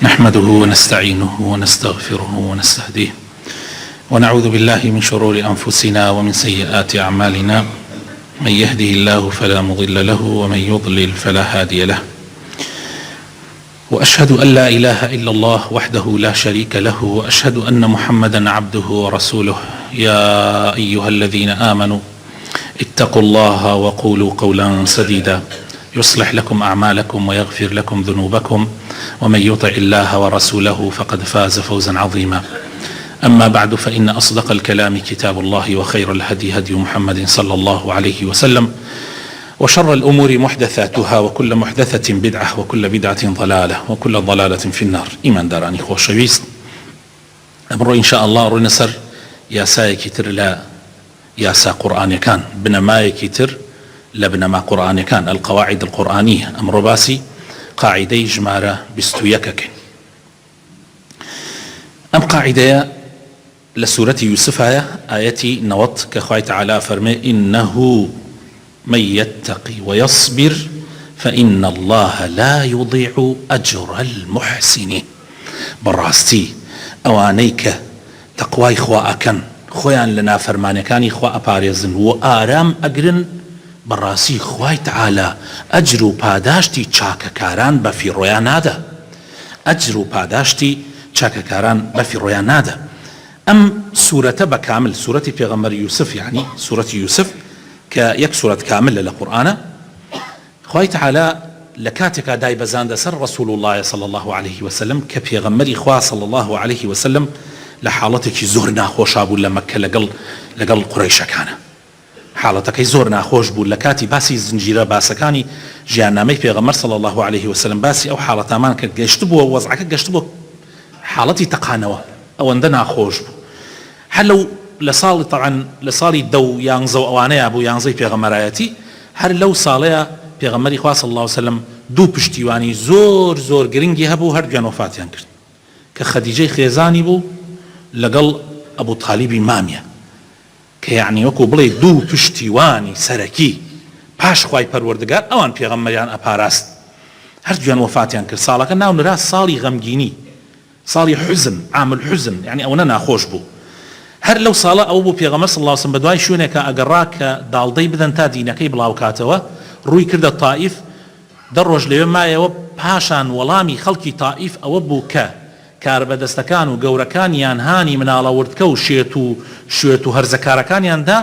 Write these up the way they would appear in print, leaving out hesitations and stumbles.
نحمده ونستعينه ونستغفره ونستهديه ونعوذ بالله من شرور أنفسنا ومن سيئات أعمالنا. من يهده الله فلا مضل له ومن يضلل فلا هادي له، وأشهد أن لا إله إلا الله وحده لا شريك له، وأشهد أن محمدا عبده ورسوله. يا أيها الذين آمنوا اتقوا الله وقولوا قولا سديدا يصلح لكم أعمالكم ويغفر لكم ذنوبكم، ومن يطع الله ورسوله فقد فاز فوزا عظيما. أما بعد، فإن أصدق الكلام كتاب الله، وخير الهدي هدي محمد صلى الله عليه وسلم، وشر الأمور محدثاتها، وكل محدثة بدعة، وكل بدعة ضلالة، وكل ضلالة في النار. إيمان داراني خۆشەویست، ئەمڕۆ إن شاء الله ڕووینە سەر یاسایەکی تر لە یاسا قورئانیەکان، بنەمایەکی تر لە بنەما قورئانیەکان، القواعد القورئانية. ئەمڕۆ باسی قاعدەی ژمارە 21ەکەین. ئەم قاعدەیە لە سورەتی یوسفایە، ئاەتی 90 کە خوای تەعالا فەرمێ: إنه من يتقي ويصبر فإن الله لا يضيع أجر المحسنين. بەڕاستی ئەوانەی کە تەقوای خوا ئەکەن، خۆیان لە نافەرمانیەکانی خوا ئەپارێزن و ئارام ئەگرن، بەڕاستی خوای تەعالا ئەجر و پاداشتی چاکەکاران بەفیڕۆیان نادە. ئەجر و پاداشتی چاکەکاران بەفیڕۆیان نادە. ئەم سورەتە بەکامل، سورەتی پێغەمبەر یوسف، یعنی سورەتی یوسف کە یەک سورەت کاملە لە قورئانە، خوای تەعالا لە کاتێکا دایبەزاندە سەر ڕەسوول الله صلی الله عليه وسلم کە پێغەمبەری خوا صلی الله عليه وسلم لە حاڵەتێکی زۆر ناخۆشا بوو لە مەککە لەگەڵ قوڕەیشەکانە. حاڵەتەکەی زۆر ناخۆش بوو. لە کاتی باسی زنجیرە باسەکانی ژیاننامەی پێغەمبەر صلی الله عليه وسلم باسی ئەو حاڵەتامان کرد، گەشت بووە وەزعەکە گەشت بووە حاڵەتی تەقانەوە، ئەوەندە ناخۆش بوو. هەر لە ساڵی طبعاً لە ساڵی 11 ئەوانەیە بوو، 11 پێغەمبەرایەتی، هەر لەو ساڵەیە پێغەمبەری خوا صلی الله عليه وسلم دوو پشتیوانی زۆر زۆر گرنگی هەبوو، هەردوویان وەفاتیان کرد، کە خەدیجەی خێزانی بوو لەگەڵ ئەبوو تالیبی مامیە، کە یعنی وەکو بڵێ دوو پشتیوانی سەرەکی پاش خوای پەروەردگار ئەوان پێغەمبەریان ئەپاراست، هەردوویان وەفاتیان کرد. ساڵەکە ناونرا ساڵی غەمگینی، ساڵی حوزن، عام الحوزن، یعنی ئەوەنە ناخۆش بوو. هەر لەو ساڵە ئەو بوو پێغەمبەر صلی الله عليه وسلم بە دوای شوێنێکە ئەگەڕا کە داڵدەی بدەن تا دینەکەی بڵاو کاتەوە، ڕووی کردە تائیف، 10 ڕۆژ لەوێ مایەوە. پاشان وەڵامی خەڵکی تائیف ئەوە بوو کە کاربەدەستەکان و گەورەکانیان هانی مناڵەوردکە و شوێت و هەرزەکارەکانیاندا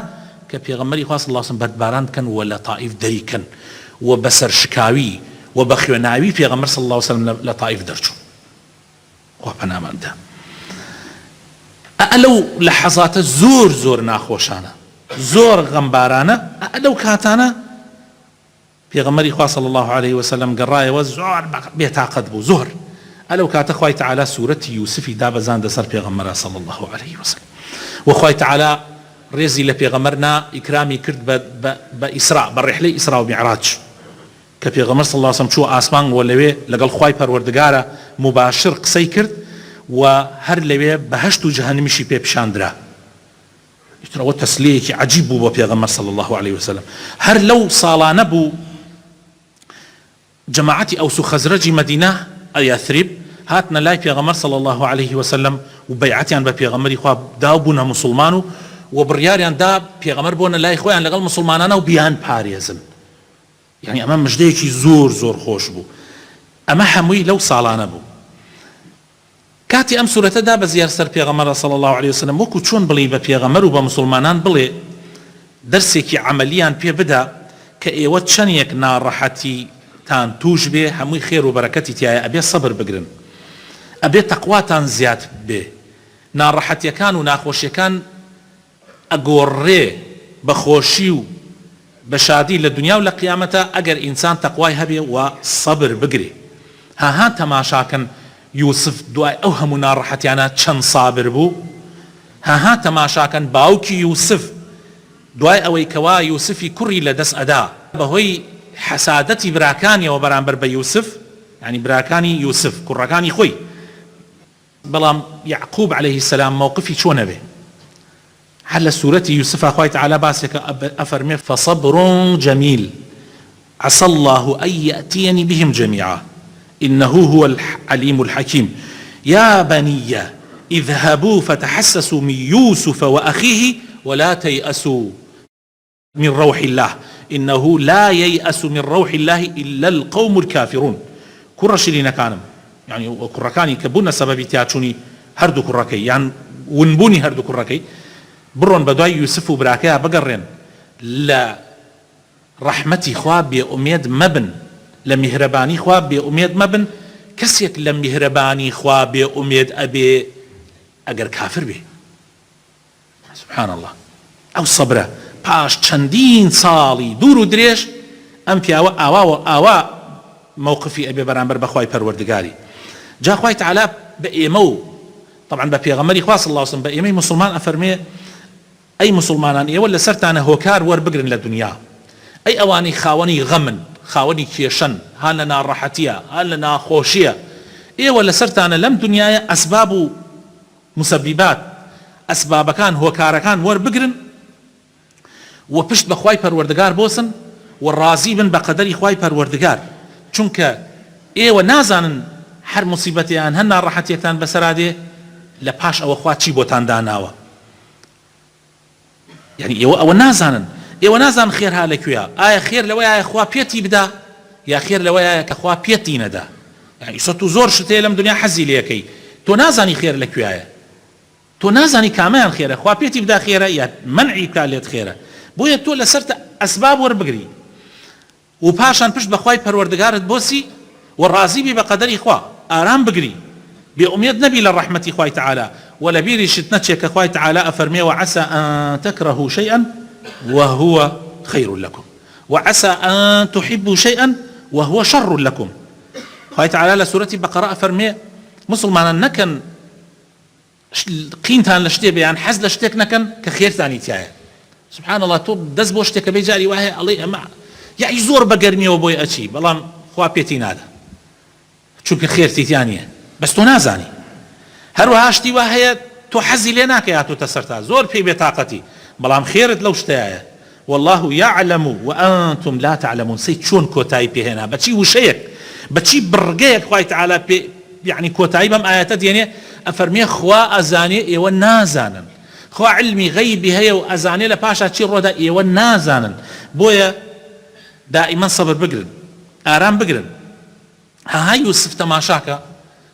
کە پێغەمبەری خوا صلی الله عليه وسلم بەردباران بکەن و لە تائیف دەریکەن و بەسەر شکاوی و بە خوێناوی پێغەمبەر صلی الله عليه وسلم لە تائیف دەرچوو. خوا پەناماندا. ئەلەو لەحەزاتە زۆر زۆر ناخۆشانە، زۆر غەمبارانە، ئەلەو کاتانە پێغەمبەری خوا صلی الله عليه وسلم گەڕایەوە، زۆر بێتاقەت بوو، زۆر. ئەلەو کاتە خوای تەعالا سورەتی یوسفی دابەزاندە سەر پێغەمبەر صلی الله عليه وسلم، و خوای تەعالا ڕێزی لە پێغەمبەرنا ئیکرامی کرد بە ئیسرا، بە ڕیحلەی ئیسرا و میعراج، کە پێغەمبەر صلی الله عليه وسلم چوو ئاسمان و لەوێ لەگەڵ خوای پەروەردگارە مباشر قسەی کرد و هەر لەوێ بەهەشت و جەهەنەمیشی پێ پیشاندرا. ئەوە تەسلیەیەکی عەجیب بوو بۆ پێغەمبەر صلی الله عليه وسلم. هەر لەو ساڵانە بوو جەماعەتی ئەوس و خەزرەجی مەدینە ئەیەثریب هاتنە لای پێغەمبەر صلی الله عليه وسلم و بەیعەتیان بە پێغەمبەری خوا دابوونە موسڵمان و بڕیاریان دا پێغەمبەر بۆنە لای خۆیان لەگەڵ موسڵمانانە و بیان پارێزن. یعنی ئەمە مژدەیەکی زۆر زۆر خۆش بوو. ئەمە هەمووی لەو ساڵانە بوو. کاتی ئەم سورەتەدا بەزیار سەر پێغەمبەر صلی الله عليه وسلم وەکو چۆن بڵێ بە پێغەمبەر و بە موسڵمانان بڵێ دەرسێکی عەمەلیان پێ بدە کە ئێوە چەندێک ناڕەحەتی تان توش بێ، هەمووی خێر و بەرەکەتی تایە، ئەبێ سەبر بگرن، ئەبێ تەقواتان زیاد بێ، ناڕەحەتیەکان و ناخۆشیەکان ئەگۆڕێ بە خۆشی و بە شادی لە دنیا و لە قیامەتە ئەگەر ئینسان تەقوای هەبێ و سەبر بگرێ. هاها تەماشاکەن یوسف دوای ئەو هەموو ناڕەحەتیانە چەند سابر بوو. هاها تەماشاکەن باوکی یوسف دوای ئەوەی کەوا یوسفی کوڕی لەدەست ئەدا بەهۆی حەسادەتی براکانیەوە بەرامبەر بە یوسف، یعنی براکانی یوسف کوڕەکانی خۆی، بەڵام یعقوب عليه السلام موقفی چۆنە بێ. هەر لە سورەتی یوسف خوای تەعالا باسێکە ئەفەرمێ: فصبر جميل عسى الله أن يأتيني بهم جميعا إنه هو العليم الحكيم. يا بني اذهبوا فتحسسوا من يوسف وأخيه ولا تيأسوا من روح الله إنه لا ييأس من روح الله إلا القوم الكافرون. كرشلين كانم يعني وكركاني كبونا سبب تياتشوني هردو كركي يعني ونبوني هردو كركي برون بدوي يوسف وبراكيها بقرن لا رحمتي خواب بأميد مبن لمهرباني خواب بأميد مبن كسيك لمهرباني خواب بأميد أبي أجر كافر به. سبحان الله. أو صبره باش چەندین ساڵی دوور و درێژ ئەم پیاوە ئاوا مووقفی ئەبێ بەرامبەر بەخوای پەروەردگاری. جا خوای تەعالا بە ئێمە و طبعا بە پێغەمبەری خوا صلی الله علیه وسلم بە ئێمەی مسلمان ئەفەرمێ ئەی مسلمانان ئێوە لەسەرتانە هۆکار وەربگرن لە دنیا. ئەی ئەوانەی خاوەنی غەمن خاوەنی کێشەن هان لە ناڕەحەتیە هان لە ناخۆشیە ئێوە لەسەرتانە لەم دنیایە ئەسباب و مسببات ئەسبابەکان هۆکارەکان وەربگرن و پشت بخوای پەروەردگار بۆسن و ڕازی بن بە قەدەری خوای پەروەردگار چونکە ئێوە نازانن هەر موسیبەتیان هەر ناڕەحەتیەکتان بەسەرا دێ لە پاش ئەوە خوا چی بۆتان داناوە. یعنی ئێوە نازانن خێر ها لەکوێیە ئایا خێر لەوەیە خوا پێتی بدا یا خێر لەوەیە کە خوا پێتی نەدا. یعنی سەد و زۆر شتێ لەم دنیا حەزی لێەکەی تۆ نازانی خێر لەکوێیە تۆ نازانی کامیان خێرە خوا پێتی بدا خێرە یا منعی بکا لێت خێرە. بۆیە تۆ لەسەر ئەسباب وەربگری و پاشان پشت بەخوای پەروەردگارت بۆسی و ڕازی بی بە قەدەری خوا ئارام بگری بێئومێد نەبی لە ڕەحمەتی خوای تەعالا و لە بیریشت نەچێ کە خوای تەعالا ئەفەرمێ وعسى أن تكرهوا شيئا وهو خير لكم وعسى أن تحبوا شيئا وهو شر لكم. خوای تەعالا لە سورەتی بەقەرە ئەفەرمێ مسلمانان نەکەن قینتان لە شتێ بێیان حەز لە شتێک نەکەن کە خێرتانی تایە. سبحان الله تۆ دەست بۆ شتێکە بێ جاری وایە ئەڵێ ئەمە یاعی زۆر بەگەرمیەوە بۆی ئەچی بەڵام خوا پێتی نادا چونکە خێرتیتیان نییە بەس تۆ نازانی. هەروەها شتی وا هەیە تۆ حەزی لێ ناکە هاتوتە سەرتا زۆر پێی بێتاقەتی بەڵام خێرت لەو شتەیە والله يعلم وأنتم لا تعلمون. سەی چۆن کۆتایی پێهێنا بەچی وشەیەک بەچی بڕگەیەک خوای تەعالا پێ یعنی کۆتایی بەم ئاەتە دێنێ ئەفەرمێ خوا ئەزانێ ئێوە نازانن خوا علمی غەیبی هەیە و ئەزانێ لە پاشا چی ڕۆدا ئێوە نازانن. بۆیە دائیمەن سەبر بگرن ئارام بگرن. ها یوسف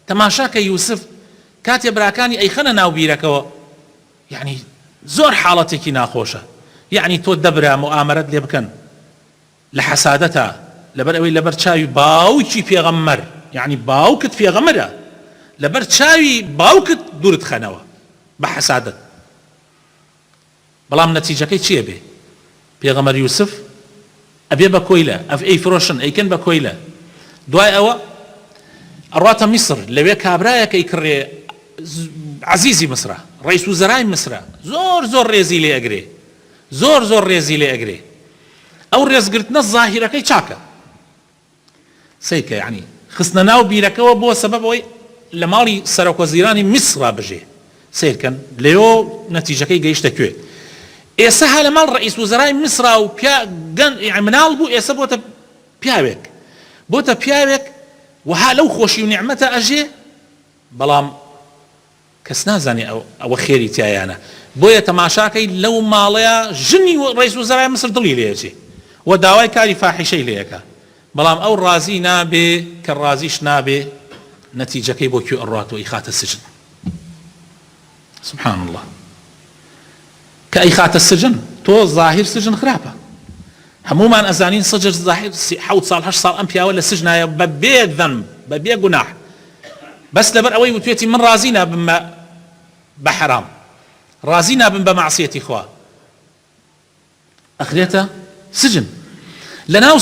تەماشاکە یوسف کاتێ براکانی ئەیخەنە ناو بیرەکەوە یعنی زۆر حاڵەتێکی ناخۆشە یعنی تۆ دەبرا موامەرەت لێ بکەن لە حەسادەتە لەبەر ئەوەی لەبەر چاوی باوکی پێغەمبەر یعنی باوکت پێغەمبەرە لەبەر چاوی باوکت دوورت خەنەوە بە حەسادەت. بەڵام نەتیجەکەی چییە بێ؟ پێغەمبەر یوسف ئەبێ بە کۆیلە ئەیفرۆشن ئەیکەن بە کۆیلە دوای ئەوە ئەڕاتە میسر لەوێ کابرایەکە ئەیکڕێ عەزیزی مسرە ڕئیس وزەرای مسرە زۆر ڕێزی لێ ئەگرێ زۆر ڕێزی لێ ئەگرێ. ئەو ڕێزگرتنە زاهیرەکەی چاکە سەیکە یعنی خستنە ناو بیرەکەەوە بۆ سەبەبەوەی لە ماڵی سەرۆکوەزیرانی میسرا بژێ سیرکەن لێۆ نەتیجەکەی گەیشتە کوێ. ئێستا ها لە ماڵ ڕئیس وزەرای میسرا و مناڵ بوو ئێستا بۆتە پیاوێک وها لەو خۆشی و نیعمەتە ئەژێ بەڵام کەس نازانێ ئەوە خێری تایانە. بۆیە تەماشاکەی لەو ماڵەیە ژنی ڕئیس وزەرای مسر دڵی لێچێ و داوای کاری فاحیشەی لێەکە بەڵام ئەو ڕازی نابێ کە ڕازیش نابێ نەتیجەکەی بۆ کوێ ئەڕاتەوە ئیخاتە سجن. سبحان الله. کە ئیخاتە سجن تۆ ظاهر سجن خراپە هەمومان ئەزانین سجن ظاهر 7 ساڵ ئەم پیاوە لە سجنایە بە بێ ذەنب بە بێ گوناح بەس لەبەر ئەوەی وتوێتی من ڕازی نابم بە حەرام ڕازی نابم بە معسیەتی خوا ئەخرێتە سجن. لە ناو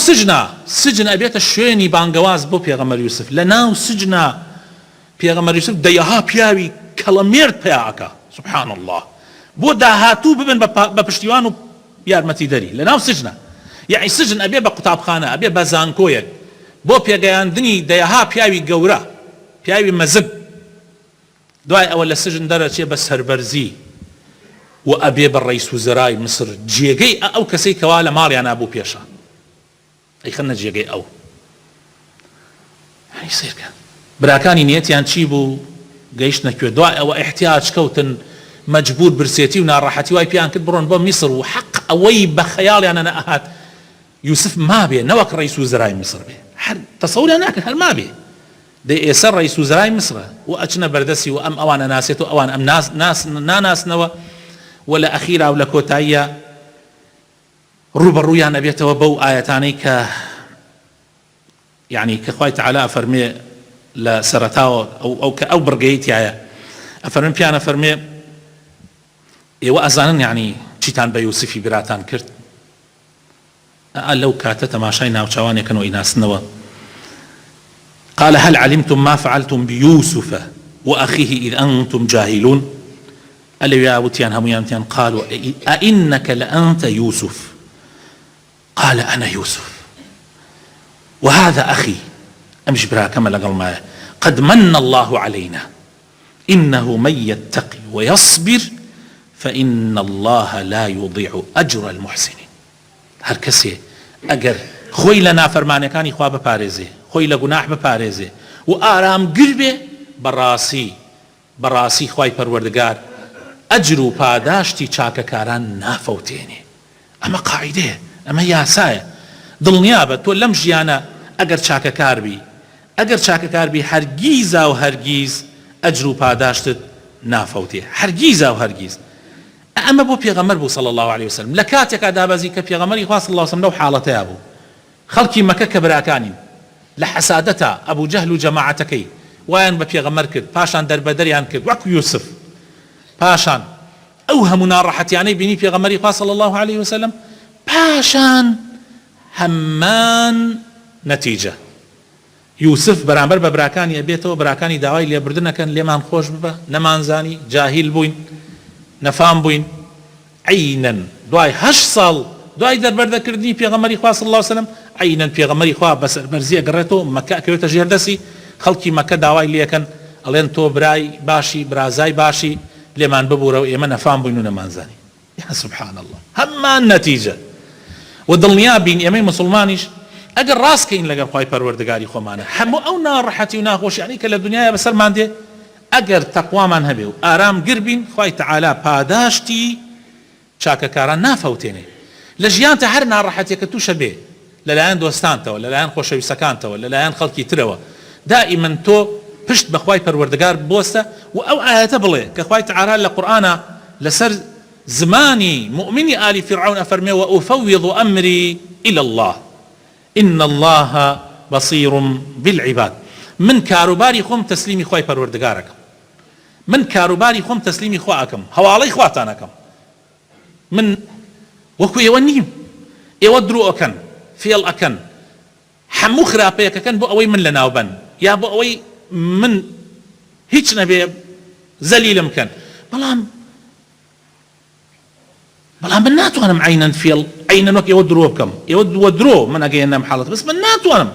سجن ئەبێتە شوێنی بانگەواز بۆ پێغەمبەر یوسف. لە ناو سجنە پێغەمبەر یوسف دەیەها پیاوی کەڵەمێرد پیاکە سبحان الله بۆ داهاتوو ببن بە پشتیوان و یارمەتی دەری لە ناو سجنە. یعنی سجن ئەبێ بە قوتابخانە ئەبێ بە زانکۆیەک بۆ پێگەیاندنی دەیەها پیاوی گەورە پیاوی مەزب. دوای ئەوە لە سجن دەرەچێ بە سەربەرزی و ئەبێ بە ڕئیس وزەرای مسر جێگەی ئەو کەسەی کەوا لە ماڵیان نابوو پێشە ئەیخەنە جێگەی ئەو هەنی سیرکە براکانی نیەتیان چی بوو گەیشتنە کوێ دوای ئەوە احتیاج کەوتن مەجبور برسێتی و ناڕەحەتی وای پیان کرد بڕۆن بۆ میسر و حەق ئەوەی بە خەیاڵیانە ئەهات یوسف مابێ نەوەک ڕئیس وزرای میسر بێ هەر تەسەوریان ناکرد هەر مابێ دەی ئێستا ڕئیس وزرای میسرە و ئەچنە بەردەسی و ئەم ئەوانە ناسێت و ئەوان ئەم ناناسنەوە و لە ئەخیرا و لە کۆتاییە ڕوبەڕوویان ئەبێتەوە بەو ئایەتانەی کە یعنی کە خوای تەعالا فەرمێ لە سەرەتاوە ئەو بڕگەی تایە ئەفەرمێ پیانە فەرمێ ئێوە ئەزانن یعنی چیتان بە یوسفی براتان کرد لەو کاتە تەماشای ناوچوانێکن و ئیناسنەوە قال هل علمتم ما فعلتم بيوسف وأخيه إذ أنتم جاهلون ألو يا وتيان هميانتيان قالوا أئنك لأنت يوسف قال أنا يوسف وهذا أخي أمش برا كما لقل ما قد من الله علينا إنه من يتقي ويصبر فإن الله لا يضيع أجر المحسنين هر كسي أجر خوي لنا فرماني كان إخوة بباريزي خوي لقناح بباريزي وآرام قلبي براسي خوي پروردگار أجر و پاداشتي چاك كاران نافوتيني أما قاعدة أما ياسايا دڵنیابە تۆ لەم ژیانە ئەگەر چاکەکار بی هەرگیزا و هەرگیز ئەجر و پاداشتت نافەوتێ هەرگیزا و هەرگیز ئەمە بۆ پێغەمبەر بوو صلی الله عليه وسلم لە کاتێکا دابەزی کە پێغەمبەری خوا صلی الله عليه وسلم لەو حاڵەتەیە بوو خەڵکی مەکە کە براکانین لە حەسادەتا ئەبوو جەهل و جەماعەتەکەی وایان بە پێغەمبەر کرد پاشان دەربەدەریان کرد وەکو یوسف پاشان ئەو هەموو ناڕەحەتیانەی بینی پێغەمبەری خوا صلی الله عليه وسلم پاشان هەمان نەتیجە یوسف بەرامبەر بە براکانی ئەبێتەوە براکانی داوای لێبوردنەکەن لێمان خۆش ببە نەمانزانی جاهیل بووین نەفام بووین عینەن دوای 8 ساڵ دوای دەربەردەکردنی پێغەمبەری خوا صلی الله عليه وسلم عینەن پێغەمبەری خوا بەسەربەرزی ئەگەڕێتەوە مەکە ئەکەوێتە ژێردەسی خەڵکی مەکە داوای لێەکەن ئەڵێن تۆ برای باشی برازای باشی لێمان ببوورە و ئێمە نەفام بووین و نەمانزانی یا سبحان الله هەمان نەتیجە ودڵنیا بین ئێمەی مسلمانیش ئەگەر ڕاستکەین لەگەڵ خوای پەروەردگاری خۆمانە هەموو ئەو ناڕەحەتی و ناخۆشیانی کە لە دنیاە بەسەرمان دێ ئەگەر تەقوامان هەبێ و ئارام گربین خوای تەعالا پاداشتی چاکەکاران نافەوتێنێ لە ژیانتە هەر ناڕەحەتێکە تووشە بێ لەلایەن دۆستانتەوە لەلایەن خۆشەویستەکانتەوە لەلایەن خەڵکی ترەوە دائیمەن تۆ پشت بە خوای پەروەردگار بۆستە و ئەو ئاەتە بڵێ کە خوای تەعالا لە قورئانە لەسەر زماني مؤمني آل فرعون أفرمي وأفوض أمري إلى الله إن الله بصير بالعباد من كاروباري خم تسليمي خواي پروردگاركم من كاروباري خم تسليمي خواكم هوالي خواتانكم من وكو يونيم يودرو أكن فيل أكن حمو خرابيك أكن بو أوي من لناوبن يا بو أوي من هيج نبي زليل مكان بلام من ناتوانم عينا فيل عينا وك يودرو بكم يودرو من أجينا محلط بس من ناتوانم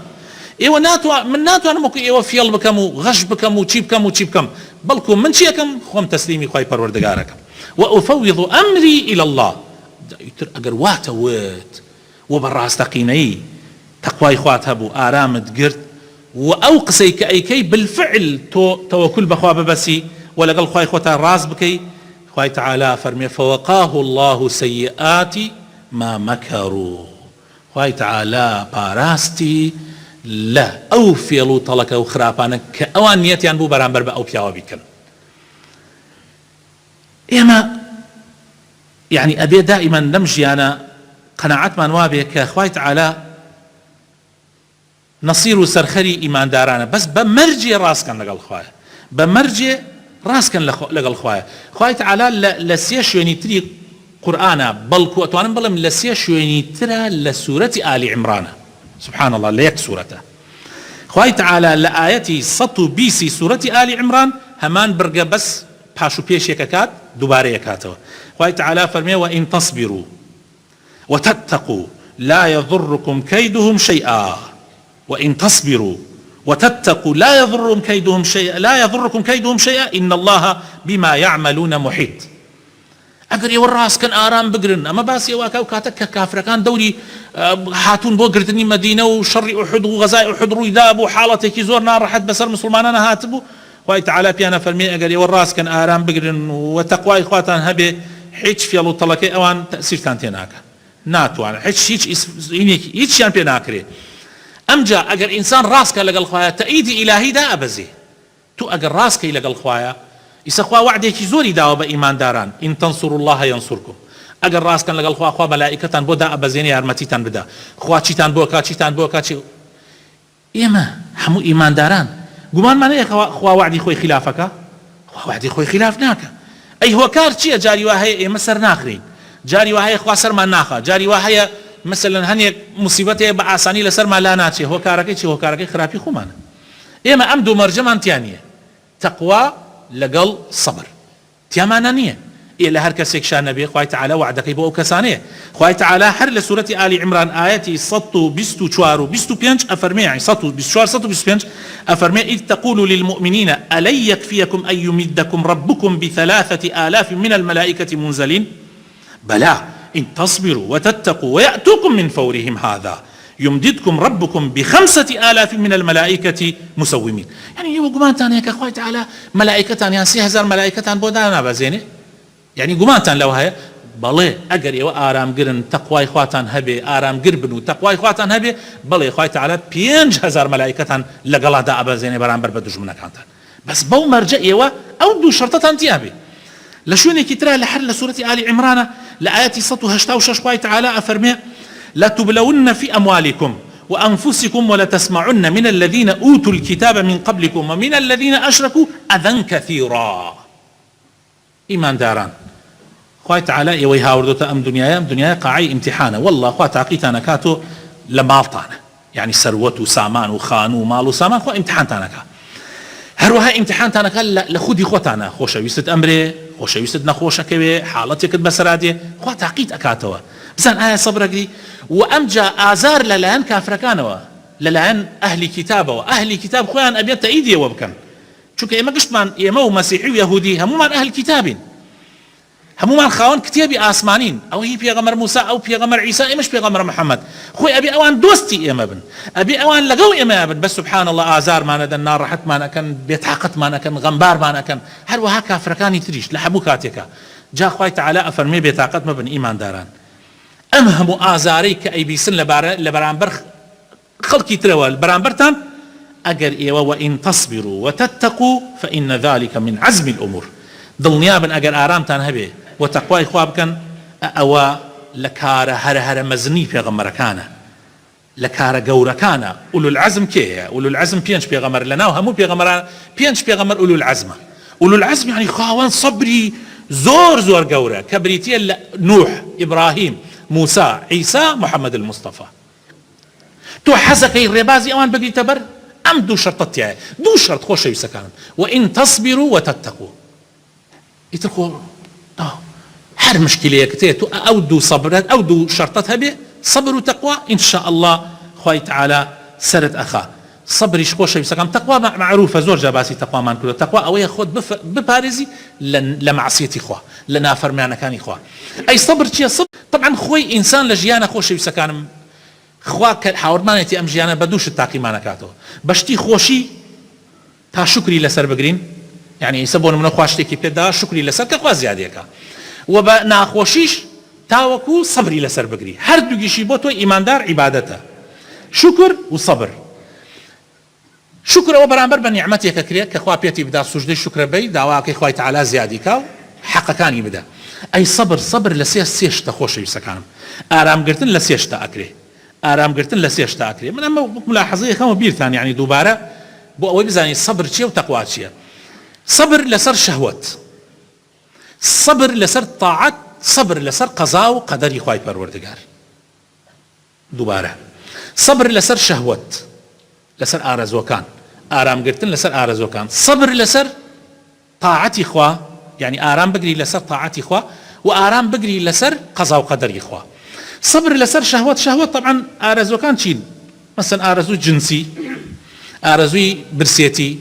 من ناتوانم وك يو فيل بكم وغش بكم وشيب كم وشيب كم بلكم من شيكم خوم تسليمي خواي پروردگاركم وأفوض أمري إلى الله أجر واتوت وبراستقيني تقوى إخوات هبو آرامت قرد وأوقسي كأيكي بالفعل توكل بخوا ببسي ولا قال خواي إخوتا راس بكي خواهي تعالى فرمي فوقاه الله سيئات ما مكروا خواهي تعالى باراستي لا أو فيلو طلق أو خرابانا كأوان نيتيان بو برامبر بأو بياوا بيكن إما يعني أبي دائما نمشي أنا قناعات من وابي كخواهي تعالى نصير سرخري إيمان دارانا بس بمرجي راس كان لقل خواهي بمرجي راس كان لقل خواهي خواهي تعالى لسي شويني تري قرآن بلكو أتوانم بلم لسي شويني ترى لسورة آل عمران سبحان الله ليك سورته خواهي تعالى لآيتي سطو بيسي سورة آل عمران همان برقى بس باشو بيش يكاكات دوباره يكاتوا خواهي تعالى فرمي وإن تصبروا وتتقوا لا يضركم كيدهم شيئا وإن تصبروا وتتقوا لا يضركم كيدهم شيئا إن الله بما يعملون محيط ئەگەر ئێوە ڕاستکەن ئارام بگرن. ئەمە باسی ئەوە و کاتە کە کافرەکان دەوری هاتوون بۆ گرتنی مەدینە و شەڕی ئوحود و غەزای ئوحود ڕوویدا بوو، حاڵەتێکی زۆر ناڕەحەت بەسەر مسلمانانە هاتبوو. خوای تەعالا پیانە فەرمێ ئەگەر ئێوە ڕاستکەن ئارام بگرن و تەقوای خواتان هەبێ، هیچ فێڵ و تەڵەکەی ئەوان تەسیرتان تێ ناکە، ناتوانن هیچیان پێ ناکرێ. ئەمجا ئەگەر ئینسان ڕاستکە لەگەڵ خوایە تەئیدی ئیلاهیدا ئەبەزێ. تو ئەگەر ڕاستکەی لەگەڵ خوایە، ئیسا خوا وعدێکی زۆری داوە بە ئیمانداران، ئین تەنسوڕوا الله ینسوڕکم. ئەگەر ڕاستکەن لەگەڵ خوا مەلائیکەتان بۆ دائەبەزێنێ یارمەتیتان بدا. خوا چیتان بۆ کا چیتان بۆ کا چی. ئێمە هەموو ئیمانداران گومانمان هەیە خوا وعدی خۆی خلافەکە؟ خوا وعدی خۆی خلاف ناکە. ئەی هۆکار چییە؟ جاری وا هەیە ئێمە سەر ناخرین، جاری وا هەیە خوا سەرمان ناخە، جاری وا هەیە مثلەن هەنێک موسیبەتێ بە ئاسانی لەسەرمان لا ناچێ. هۆکارەکەی چی؟ هۆکارەکەی خراپی خۆمانە. ئێمە ئەم دوو مەرجەمان تیان نییە، تەقوا لەگەڵ سەبر تیامانە نییە. إلى هر كسيك شان نبي خوای تعالى وعدك بو كسانه خوای تعالى هر لسورة آل عمران آياتي 124 و 25 أفرمي، يعني 124 125 أفرمي: إذ تقول للمؤمنين ألن يكفيكم أن يمدكم ربكم ب3,000 من الملائكة منزلين بلى إن تصبروا وتتقوا ويأتوكم من فورهم هذا يمددكم ربكم ب5,000 من الملائكة مسومين. يعني يو قمانتان يا خوای تعالى ملائكتان يعني 3,000 ملائكتان بودانا بزينه، يعني قمانتان لو هي بلي اگر يو آرام گرن تقوای خواتان هبه، آرام گربن و تقوای خواتان هبه، بلي خوای تعالى 5,000 ملائكتان لقلا دا ابزينه برانبر بدجمنكانتان. بس بو مرجع يو او دو شرطتان تيابه لشوني كترى لحل سورة آل عمران لآيات 186 خوای تعالى أفرمي: لا تبلون في أموالكم وأنفسكم ولا تسمعن من الذين أوتوا الكتاب من قبلكم ومن الذين أشركوا أذى كثيرا. إيمان داران خوای تعالى يوي هاوردوتا أم دنيا قاعي امتحانه. والله خواه تاقيتانا كاتو لمالطانا، يعني سروت وسامان وخان ومال وسامان، خواه امتحان تانكا هروها امتحان تانكا لخودي خوتانا خوشا ويست أمري خوشا ويست نخوشا كوي حالتك بسرادي خواه تاقيت أكاتوا بزان آية صبرك وأمجا آزار للان كافركانوا للان أهل كتابه وأهل كتاب خوان أبيت إيدي وبكن چونکە ئێمە گشتمان ئێمە و مەسیحی و یەهودی هەمومان ئەهل کتابین، هەمومان خاوەن کتێبی ئاسمانین. ئەو هی پێغەمبەر موسا، ئەو پێغەمبەر عیسا، ئێمەش پێغەمبەر محەممەد. خۆی ئەبێ ئەوان دۆستی ئێمە بن، ئەبێ ئەوان لەگەڵ ئێمە بن. بە سوبحان الله ئازارمانەدەن، ناڕەحەتمانەکەن، بێتاقەتمانەکەن، غەمبارمانەکەن، هەروەها کافرەکانی تریش لە هەموو کاتێکە. جا خوای تعالى ئەفەرمێ بێتاقەت مەبن ئیمانداران. ئەم هەموو ئازارەی کە ئەیبیسن لە بەرامبەر خەڵکی ترەوە بەرامبەرتان، أجر إيوه وإن تصبروا وتتقوا فإن ذلك من عزم الأمور. دڵنیابن ئەگەر ئارامتان هەبێ و تەقوای خوا بکەن، ئەوە لە کارە هەرە مەزنی پێغەمبەرەکانە، لە کارە گەورەکانە. ئولو العزم کێیە؟ ئولو العزم 5 پێغەمبەر لەناو هەموو پێغەمبەران 5 پێغەمبەر ئولو العزمە. ئولو العزم يعني خاوەن سەبری زۆر گەورە کە بریتیە لە نوح، ئیبراهیم، موسا، عیسا، محەممەد المصطفى. تۆ حەزەکەی ڕێبازی ئەوان بگریتە بەر؟ أم دو شرطت يعني دو شرط خوش يسكن وإن تصبروا وتتقوا يتركوا هر مشكلة كتير أو دو صبرت أو دو شرطت هبه صبر وتقوى إن شاء الله خوي تعالى سرت أخا صبرش خوش يسكن. تقوى معروفة زور جاباسي تقوى ما نقول تقوى أو ياخد ببارزي لمعصيتي إخوة لنا فرمانا كان إخوة. أي صبر شيء صبر طبعا خوي إنسان لجيانا خوش يسكن خوا حاوردمانێتی ئەم ژیانە بە دووشت تاقیمانەکاتەوە. بەشتی خۆشی تا شکری لەسەر بگرین، یعنی ئێستا بۆ نمونە خوا شتێکی پێدا شکری لەسەر کە خوا زیادەکە، و بە ناخۆشیش تاوەکو سەبری لەسەر بگری. هەردووگیشی بۆ تۆی ئیماندار عیبادەتە، شکر و سەبر. شکر ئەوە بەرامبەر بە نیعمەتێکە کرێت کە خوا پێتی بدا سوژدەی شکرە بەی، داواکەی خوای تەعالا زیادی کا و حەقەکانی بدا. ئەی سەبر لە سێ شتە خۆشەویستەکانم. ئارامگرتن لە 3 شتە ئەکرێ، آرام گرتن لە 3 شتە ئەکرێ. من ئەمە ملاحەزەیەکەمە بیرتان، يعني دووبارە بۆ ئەوەی بزانین سەبر چییە و تەقوا چییە. سەبر لەسەر شەهوەت، سەبر لەسەر تاعەت، سەبر لەسەر قەزا و قەدەری خوای پەروەردگار. دووبارە سەبر لەسەر شەهوەت، لەسەر ئارەزوەکان، ئارامگرتن لەسەر ئارەزوەکان، سەبر لەسەر تاعەتی خوا، يعني ئارام بگری لەسەر تاعەتی خوا و ئارام بگری لەسەر قەزا و قەدەری خوا. صبر لسر شهوات طبعا آرزو كان شين مثلا آرزو جنسي، آرزوي برسيتي،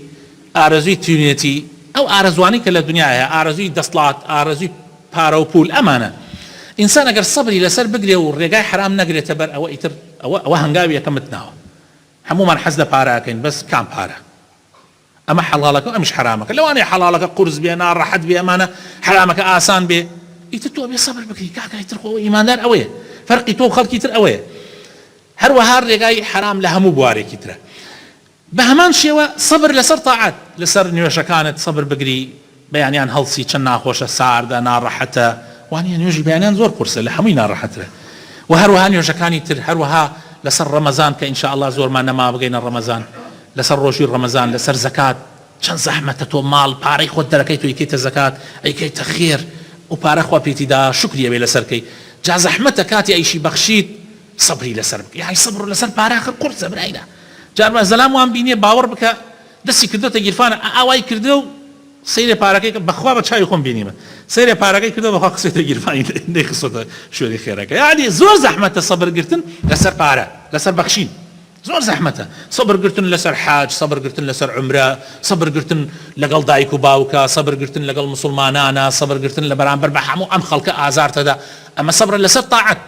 آرزوي تونيتي، أو آرزواني كلا الدنيا هي آرزوي دصلات، آرزوي پارە و پول ئەمانە ئینسان ئەگەر سەبری لەسەر بگرێ و ڕێگای حرام نەگرێتە بەر ئەوە ئیتر ئەوە هەنگاوی یەکەمت ناوە هەمومان حەز لە پارەکەین بەس کام پارە ئەمە حەڵاڵەکە ئەمش حرامەکە لەوانەیە حەڵاڵەکە قورس بێ ناڕەحەت بێ ئەمانە حرامەکە ئاسان بێ ئیتر تۆ بێ سەبر بکەی کاکای تر خۆ ئیماندار ئەوەیە فەرقی تۆ و خەڵکی تر ئەوەیە هەروەها ڕێگای حرام لە هەموو بوارێکی ترە بە هەمان شێوە سەبر لەسەر تاعات لەسەر نوێژەکانت سەبر بگری بەیانیان هەڵسی چەند ناخۆشە ساردە ناڕەحەتە وانە نوێژی بەیانیان زۆر قورسە لە هەمووی ناڕەحەترە و هەروەها نوێژەکانی تر هەروەها لەسەر ڕەمەزان کە ئینشاء الله زۆرمان نەما بگەینە ڕەمەزان لەسەر ڕۆژی ڕەمەزان لەسەر زەکات چەند زەحمەتە تۆ ماڵ پارەی خۆت دەرەکەی تۆ یەکەیتە زەکات ئەیکەیتە خێر و پارە خوا پێیتیدا شکریە بێ لەسەرکەی جا زەحمەتە کاتی ئەیشی بەخشیت سەبری لەسەر بکە یعنی سەبر لەسەر پارە آخر قورسە برایدا جار زەلام وان بینێ باوەڕ بکە دەستی کردوتە گیرفانە ئاوای کردو و سەیرێ پارەکەی بەخوا بە چاوی خۆم بینیمە سەیرێ پارەکەی کردو بەخوا قسێتە گیرفانی نەیخستۆتە شوێنی خێرەکە یعنی زۆر زەحمەتە سەبرگرتن لەسەر پارە لەسەر بەخشین زۆر زەحمەتە سەبرگرتن لەسەر حاج سەبرگرتن لەسەر عومرە سەبرگرتن لەگەڵ دایک و باوکە سەبرگرتن لەگەڵ مسلمانانە سەبرگرتن لە بەرامبەر بە هەموو ئەم خەڵکە ئازارتەدا ئەمە سەبرە لەسەر تاعەت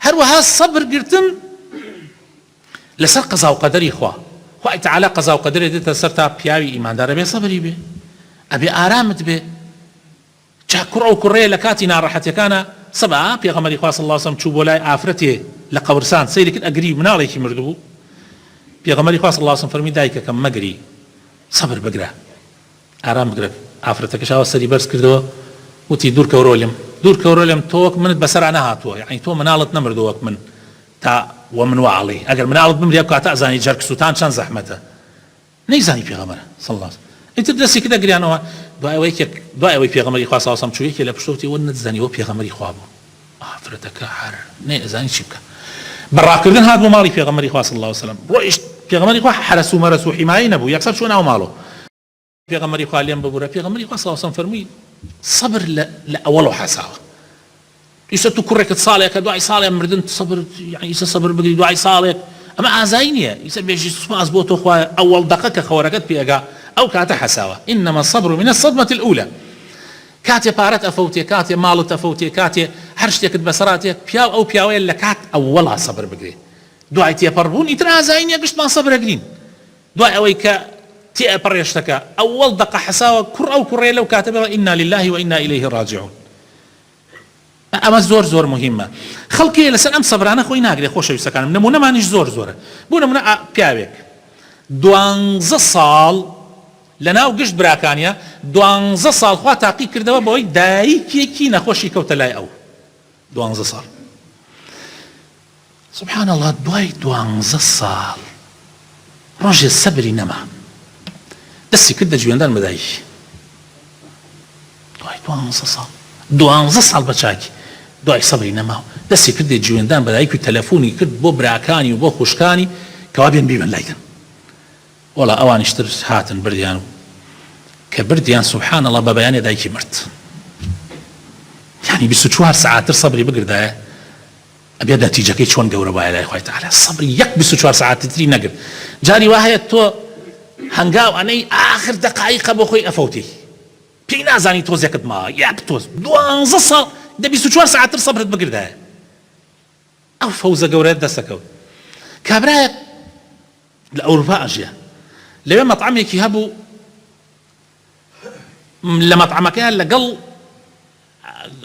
هەروەها سەبرگرتن لەسەر قەزا و قەدەری خوا خوای تعالی قەزا و قەدەرێ دێتە سەر تا پیاوی ئیماندارە بێ سەبری بێ ئەبێ ئارامت بێ جا کوڕە و کوڕەیە لە کاتی ناڕەحەتیەکانە سەبا پێغەمبەری خوا صلی الله علیه وسلم چوو بۆ لای ئافرەتێ لە قەبرستان سەیری کرد ئەگری مناڵێکی مردبوو پێغەمبەری خوا صلی الله علیه وسلم فەرمی دایکەکەم مەگری سەبر بگرە ئارام بگرە ئافرەتەکەش ئاوا سەری بەرز کردەوە وتی دوور کەورۆ لێم تۆ وەک منت بەسەرا نەهاتووە یعنی تۆ مناڵت نەمردووە وەک من تا ومن وعڵی ئەگەر مناڵت بمرێ کاتە ئەزانی جەرگ سووتان چەند زەحمەتە نەیزانی پێغەمبەرە صلی الله علیه وسلم ئیتر دەستی کردە گریانەوە دوای ئەوەی پێغەمبەری خوا صلی الله علیه وسلم چوو یەکێ لە پشتوتی وە نەتزانیوە پێغەمبەری خوا بوو ئافرەتەکە هەر نەیزانی چی بکە بەڕاکردن هات بۆ ماڵی پێغەمبەری خوا صلی الله علیه وسلم ڕۆیشت پێغەمبەری خوا حرس و مەرس و حیمایی نەبوو یەکسەر چوو ناو ماڵەوە پێغەمبەری خوا لێم ببوورە پێغەمبەری خوا صلی الله علیه وسلم فەرمووی سەبر لە ئەوەڵ و حەساوە ئیسە تو کوڕێکت ساڵێکە دوای ساڵێ مردن سەبر یعنی ئیسە سەبر بگری دوای ساڵێک ئەمە ئازایی نییە ئیسە بێژی سوپاس بۆ تۆ خوایە ئەوەڵ دەقەکە خەوەرەکەت پێگا ئەو کاتە حەساوە ئینەما الصەبر من الصەدمەة الأولى کاتێ پارەت ئەفەوتێ کاتێ ماڵت ئەفەوتێ کاتێ هەر شتێکت بەسەراتێ پیاو ئەو پیاوەیە لە کات ئەوەڵا سەبر بگرێ دوای تێپەڕبوون ئیتر ئازایی نییە گشتمان سەبرەگرین دوای ئەوەی کە تێپەڕێشتەکە ئەوەڵ دەقە حەساوە کوڕ ئەو کوڕێ لەو کاتە بێڵە ئینا لله وئینا ئیلەیه ڕاجعون ئەمە زۆر زۆر مهمە خەڵکی لەسەر ئەم سەبرانە خۆی ناگرێ خۆشەویستەکانم نمونەمانیش زۆرە بۆ نمونە پیاوێک 12 ساڵ لەناو گشت براکانیە 12 ساڵ خوا تاقی کردەوە بەوەی دایکێکی نەخۆشی کەوتە لای ئەو 12 ساڵ سبحان الله دوای 12 ساڵ ڕۆژێ سەبری نەما دەستی کرد دەجوێندان بەدایکی دوای 12 ساڵ بەچاکی دوای سەبری نەماوە دەستی کردێ جوێندان بەدایک و تەلەفۆنی کرد بۆ براکانی و بۆ خوشکانی کەوا بێن بیبن لایدن وەڵا ئەوانیشتر هاتن بردیان و کە بردیان سبحان الله بە بەیانێ دایکی مرد یعنی 24 ساعتتر سەبری بگردایە ئەبێ نەتیجەکەی چۆن گەورە وایە لای خوای تەعالی سەبری یەک 24 ساعتتری نەگرت جاری وایە تۆ هەنگاو ئەنەی ئاخر دەقایقە بۆ خۆی ئەفەوتی پێی نازانی تۆزێکت ما یەک تۆز 12 ساڵ دە 24 ساعتتر سەبرت بگردایە ئەو فەوزە گەورەیە دەستەکەوت کابرایەک لە ئەوروپا ئەژیا لەوێ مەطعەمێکی هەبوو لە مەطعەمەکەیان لەگەڵ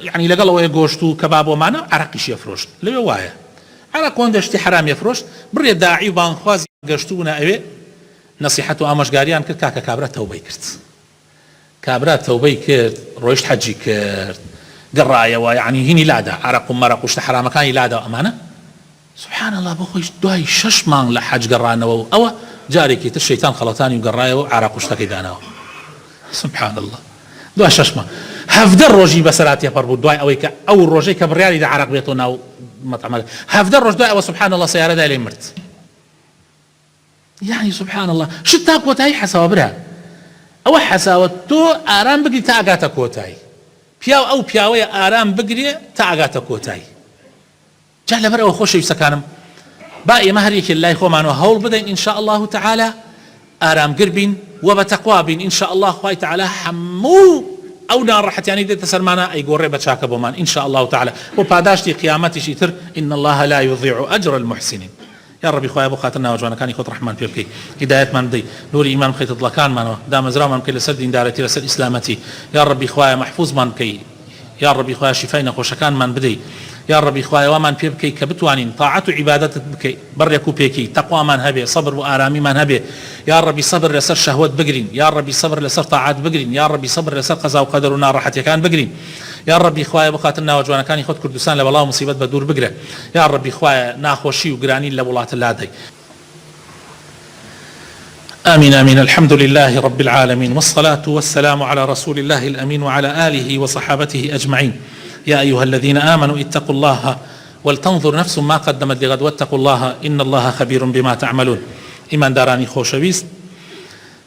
يعني لەگەڵ ئەوەیە گۆشت و کەباب ومانە عەرەقیشی ئەفرۆشت لەوێ وایە عەرەق وەندە شتی حرام ئەفرۆشت بڕێ داعی و بانخوازی گەشتوونە ئەوێ نەسیحەت و ئامۆژگاریان کرد کاکە کابرا تەوبەی کرد کابرا تەوبەی کرد ڕۆیشت حەجی کرد گەڕایەوە یعنی هینی لادا عەرەق و مەرەق و شتە حرامەکانی لادا ئەمانە سبحان الله بۆ خۆی دوای 6 مانگ لە حەج گەڕانەوە و ئەوە جارێکی تر شەیتان خەڵەتانی و گەڕایەوە عەرەق و شتەکەی داناوە سبحان الله دوای 6 مانگ 17 ڕۆژی بەسەرات تێپەڕ بوو دوای ئەوەی کە ئەو ڕۆژەی کە بڕیاری لە عەرەق بێتەوە ناو مەطعەمەکە 17 ڕۆژ دوای ئەوە سبحان الله سەیارەدای لێی مرد يعني سبحان الله شت تا کۆتایی حەساوە برا ئەوە حەساوە تۆ ئارام بگری تا ئەگاتە کۆتایی پیاو ئەو پیاوەیە ئارام بگرێ تا ئەگاتە کۆتایی جا لەبەر ئەوە خۆشەویستەکانم با ئێمە هەر یەکێ لای خۆمانەوە هەوڵ بدەین ئین شاء الله تعالی ئارامگر بین و بە تەقوا بین ئین شاء الله خوای تعالی هەموو او ناڕەحەتیانی دێتە سەرمانە ئەیگۆڕێ بە چاکە بۆمان ان شاء الله تعالى و پاداشتی قیامەتیشی تر ان الله لا يضيع اجر المحسنين. يا ربي خويا بۆ خاتر ناوەجوانەکانی خۆت ڕەحمان پێ بکەی، هیدایەتمان بدەی، نوری ئیمان بخەیتە دڵەکانمانەوە، دامەزراومان بکەی لەسەر دیندارەتی لەسەر ئیسلامەتی. يا ربي خويا محفوظمان بکەی، يا ربي خويا شفای نەخۆشەکانمان بدەی، يا ربي خويا وامان پێ بکەی کە بتوانین طاعەت و عیبادەتت بکەی بەڕێک و پێکی، تەقوامان هەبێ، سەبر و ئارامیمان هەبێ. يا ربي صبر لەسەر شەهوەت بگرین، يا ربي صبر لەسەر طاعات بگرین، يا ربي صبر لەسەر قەزا و قەدەر و ناڕەحەتیەکان بگرین. يا ربي خويا بۆ خاتر ناوەجوانەکانی خۆت کوردستان لە بەڵاو مصیبەت بە دوور بگرە. يا ربي خويا ناخۆشی و گرانی لە وڵاتە لادەی. آمين آمين. الحمد لله رب العالمين، والصلاة والسلام على رسول الله الأمين وعلى آله وصحابته أجمعين. يا أيها الذين آمنوا اتقوا الله ولتنظر نفس ما قدمت لغد واتقوا الله إن الله خبير بما تعملون. إيمان داراني خوشويست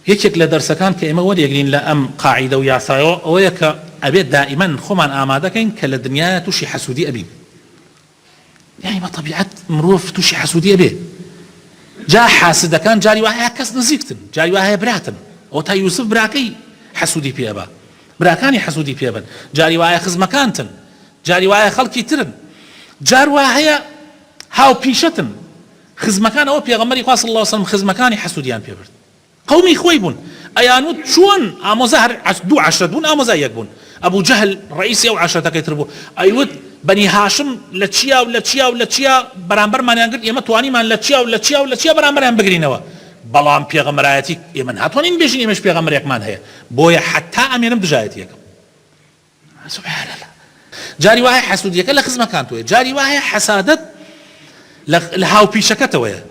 یەکێک لە دەرسەکان کە ئێمە وەریەگرین لە ئەم قاعیدە و یاسایەوە ئەوەیە کە ئەبێت دائیمەن خۆمان ئامادەکەین کە لە دنیاە تووشی حەسوودی ئەبین. یعنی بە طەبیعەت مرۆڤ تووشی حەسوودی ئەبێ. جا حاسدەکان جاری وایە کەس نزیکتن، جاری وایە براتن، ئەو تا یوسف براکەی حەسوودی پێبە، براکانی حەسوودی پێبن، جاری وایە خزمەکانتن، جاری وایە خەڵکی ترن، جار وایە هاوپیشەتن. خزمەکان ئەوە پێغەمبەری خوا صلی الله علیه و سلم خزمەکانی حەسوودیان پێبرد. قومی خۆی بوون ئەیانوت چۆن ئامۆزا هەر دوو عەشرەت بوون ئامۆزا یەک بوون. ئەبوو جەهل ڕئیسی ئەو عەشرەتەکەی تر بوو، ئەیوت بەنی هاشم لە چیا و لە چیا و لە چیا بەرامبەرمانیان گرت، ئێمە توانیمان لە چیا و لە چیا و لە چیا بەرامبەریان بگرینەوە، بەڵام پێغەمبەرایەتی ئێمە ناتوانین بێژین ئێمەش پێغەمبەرێکمان هەیە، بۆیە حتا ئەمێنم دژایەتیەکەم. سبحان الله. جاری وایە حەسوودیەکە لە خزمەکان تۆیە، جاری وایە حەسادەت لە هاوپیشەکەتەوەیە.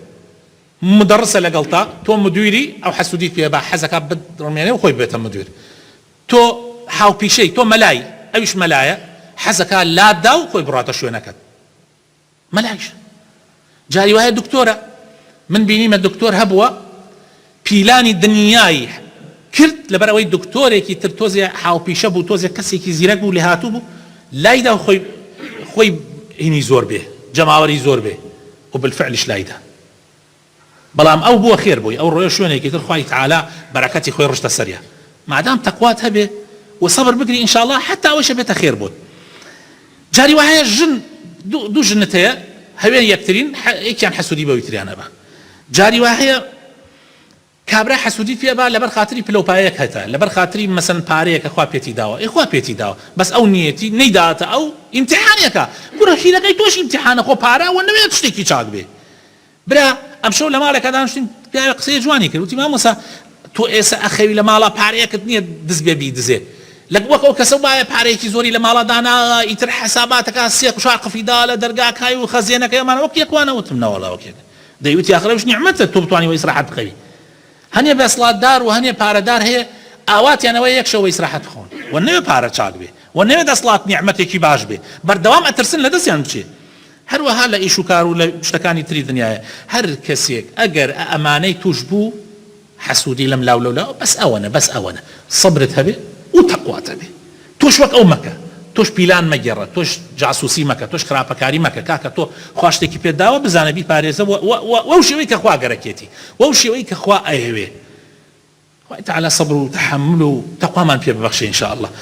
مدرسە لەگەڵتا تۆ مدیری ئەو حەسوودی پێ بە حەزەکە بڕمێنێ و خۆی بێتە مدیر، تۆ هاوپیشەی تۆ مەلای ئەویش مەلایە حەزەکە لاددا و خۆی بڕاتە شوێنەکەت مەلایش. جاری وایە دکتۆرە، من بینیمە دکتۆر هەبووە پیلانی دنیای کرد لەبەر ئەوەی دکتۆرێکی تر تۆزێ هاوپیشە بوو، تۆزێ کەسێکی زیرەک بوو لێ هاتوو بوو لایدا و خۆی هینی زۆر بێ، جەماوەری زۆر بێ و بالفعلش لایدا. بەڵام ئەو بووە خێر بووی، ئەو ڕۆیە شوێنێکی تر خوای تعالی بەرەکەتی خۆی ڕشتە سەریە. مادام تەقوات هەبێ و سەبر بگری ئین شاء الله حتا ئەوەشە بێتە خێر بووت. جاری وایە ژن دوو ژنت هەیە هەوێن یەکترین، یەکیان حەسوودی بەوی تریان هەبە. جاری وایە کابرا حەسوودی پێ بە لەبەر خاتری پلەپایەک هەتا، لەبەر خاتری مەسەن پارەیەکە خوا پێتی داوە، خوا پێتی داوە، بەس ئەو نیەتی نەیداتە ئەو ئیمتیحانێکە. گورە هیلەکەی تۆش ئیمتیحانە، خۆ پارەوە نەوێت شتێکی چاک بێ. برا ئەم شەو لە ماڵێکە دانیشتین پیاوێ قسەی جوانی کرد، وتی مامۆستا تۆ ئێستا ئەخەوی لە ماڵە پارەیەکت نییە دەست بێ بیدزێ، لە وەک ئەو کەسە وایە پارەیەکی زۆری لە ماڵە دانا ئیتر حەساباتەکە سێ قوشار قفیدا لە دەرگاکای و خەزیێنەکەیمان وەک یەکوانەوتم نەوەڵا وەکێک دەیوتی ئاخرەوش نیعمەتە تۆ بتوانیەوە ئیسراحەت بخەوی. هەنێ بەسڵاتدار و هەنێ پارەدار هەیە ئاواتیانەوە یەک شەوە ئیسراحەت بخۆن، و نەوێ پارە چاک بێ، و نەوێ دەسڵات نیعمەتێکی باش بێ، بەردەوام ئەترسن لە دەستیان بچێ. هەروەها لە ئیش و کار و لە شتەکانی تری دنیاە هەر کەسێک ئەگەر ئەمانەی توش بوو حەسوودی لەم لاو لەولا بەس ئەوەنە سەبرت هەبێ و تەقوات هەبێ. تۆش وەک ئەو مەکە، تۆش پیلان مەگەڕە، تۆش جاسووسی مەکە، تۆش خراپەکاری مەکە، کاکە تۆ خوا شتێکی پێت داوە بزانە بیپارێزە وەو شێوەی کە خوا گەرەکێتی، وەو شێوەی کە خوا ئەیەوێ. خوای تعالی سەبر و تەحەمل و تەقوامان پێ ببەخشێ ئین شاء الله.